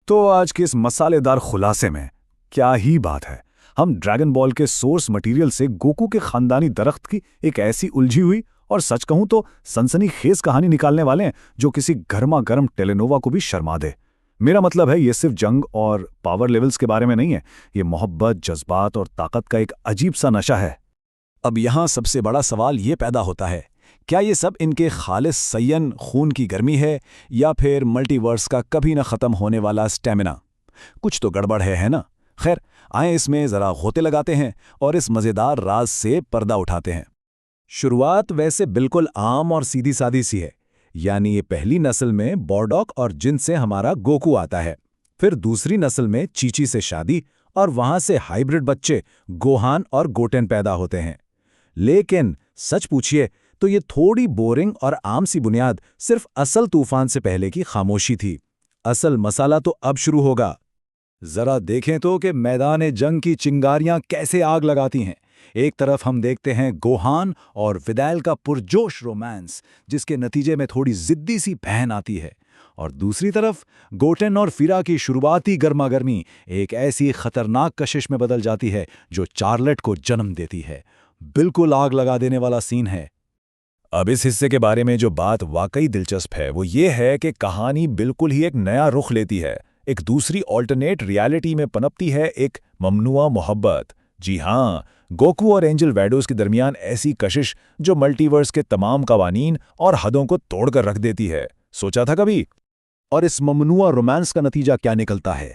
तो आज के इस मसालेदार खुलासे में क्या ही बात है। हम ड्रैगन बॉल के सोर्स मटेरियल से गोकू के खानदानी दरख्त की एक ऐसी उलझी हुई और सच कहूं तो सनसनीखेज कहानी निकालने वाले हैं जो किसी गर्मा गर्म टेलीनोवा को भी शर्मा दे। मेरा मतलब है, ये सिर्फ जंग और पावर लेवल्स के बारे में नहीं है, ये मोहब्बत, जज्बात और ताकत का एक अजीब सा नशा है। अब यहाँ सबसे बड़ा सवाल ये पैदा होता है, क्या ये सब इनके खालिस सय्यन खून की गर्मी है या फिर मल्टीवर्स का कभी न ख़त्म होने वाला स्टेमिना? कुछ तो गड़बड़ है ना? खैर, आए इसमें ज़रा गोते लगाते हैं और इस मज़ेदार राज से पर्दा उठाते हैं। शुरुआत वैसे बिल्कुल आम और सीधी सादी सी है, यानी ये पहली नस्ल में बॉर्डॉक और जिन से हमारा गोकू आता है, फिर दूसरी नस्ल में चीची से शादी और वहां से हाइब्रिड बच्चे गोहान और गोटेन पैदा होते हैं। लेकिन सच पूछिए तो ये थोड़ी बोरिंग और आम सी बुनियाद सिर्फ असल तूफान से पहले की खामोशी थी। असल मसाला तो अब शुरू होगा। जरा देखें तो कि मैदान जंग की चिंगारियां कैसे आग लगाती हैं। एक तरफ हम देखते हैं गोहान और विदाइल का पुरजोश रोमांस, जिसके नतीजे में थोड़ी जिद्दी सी बहन आती है, और दूसरी तरफ गोटेन और फिरा की शुरुआती गर्मागर्मी एक ऐसी खतरनाक कशिश में बदल जाती है जो चार्लेट को जन्म देती है। बिल्कुल आग लगा देने वाला सीन है। अब इस हिस्से के बारे में जो बात वाकई दिलचस्प है वो ये है कि कहानी बिल्कुल ही एक नया रुख लेती है, एक दूसरी ऑल्टरनेट रियलिटी में पनपती है, एक ममनुआ मोहब्बत। जी हाँ, गोकू और एंजल वैडोस के दरमियान ऐसी कशिश जो मल्टीवर्स के तमाम कवानीन और हदों को तोड़कर रख देती है। सोचा था कभी? और इस ममनुआ रोमांस का नतीजा क्या निकलता है?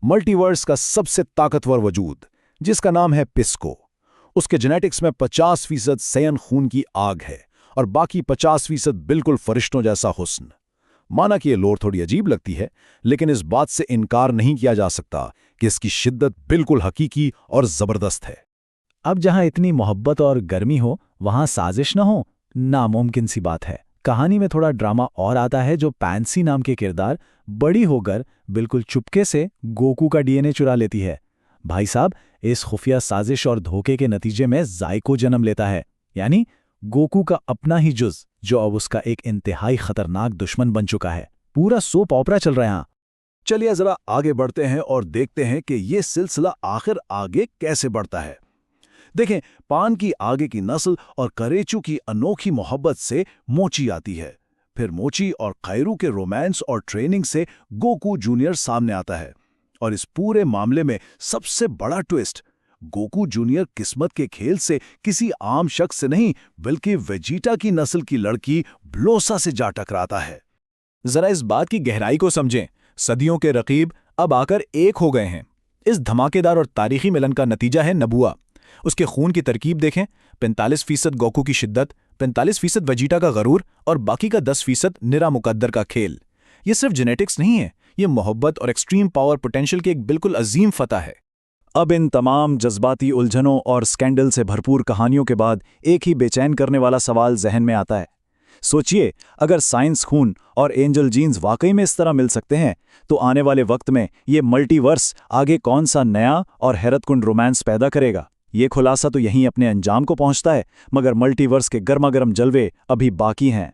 मल्टीवर्स का सबसे ताकतवर वजूद, जिसका नाम है पिस्को। उसके जेनेटिक्स में 50% सयन खून की आग है और बाकी 50% बिल्कुल फरिश्तों जैसा हुस्न। माना कि ये लोर थोड़ी अजीब लगती है, लेकिन इस बात से इनकार नहीं किया जा सकता कि इसकी शिद्दत बिल्कुल हकीकी और जबरदस्त है। अब जहां इतनी मोहब्बत और गर्मी हो, वहां साजिश न हो, नामुमकिन सी बात है। कहानी में थोड़ा ड्रामा और आता है जो पैंसी नाम के किरदार बड़ी होकर बिल्कुल चुपके से गोकू का डीएनए चुरा लेती है। भाई साहब, इस खुफिया साजिश और धोखे के नतीजे में जायको जन्म लेता है, यानी गोकू का अपना ही जुज, जो अब उसका एक इंतहाई खतरनाक दुश्मन बन चुका है। पूरा सोप ऑपरा चल रहा है। चलिए जरा आगे बढ़ते हैं और देखते हैं कि ये सिलसिला आखिर आगे कैसे बढ़ता है। देखें, पान की आगे की नस्ल और करेचू की अनोखी मोहब्बत से मोची आती है। फिर मोची और खैरू के रोमांस और ट्रेनिंग से गोकू जूनियर सामने आता है। और इस पूरे मामले में सबसे बड़ा ट्विस्ट, गोकू जूनियर किस्मत के खेल से किसी आम शख्स से नहीं बल्कि वेजिटा की नस्ल की लड़की ब्लोसा से जा टकराता है। जरा इस बात की गहराई को समझें। सदियों के रकीब अब आकर एक हो गए हैं। इस धमाकेदार और तारीखी मिलन का नतीजा है नबुआ। उसके खून की तरकीब देखें, 45% गोकू की शिद्दत, 45% वेजिटा का गरूर और बाकी का 10% निरा मुकद्दर का खेल। ये सिर्फ जेनेटिक्स नहीं है, ये मोहब्बत और एक्सट्रीम पावर पोटेंशियल की एक बिल्कुल अजीम फतह है। अब इन तमाम जज्बाती उलझनों और स्कैंडल से भरपूर कहानियों के बाद एक ही बेचैन करने वाला सवाल जहन में आता है। सोचिए, अगर साइंस खून और एंजल जीन्स वाकई में इस तरह मिल सकते हैं, तो आने वाले वक्त में ये मल्टीवर्स आगे कौन सा नया और हैरतकुंड रोमांस पैदा करेगा? ये खुलासा तो यहीं अपने अंजाम को पहुंचता है, मगर मल्टीवर्स के गर्मागर्म जलवे अभी बाकी हैं।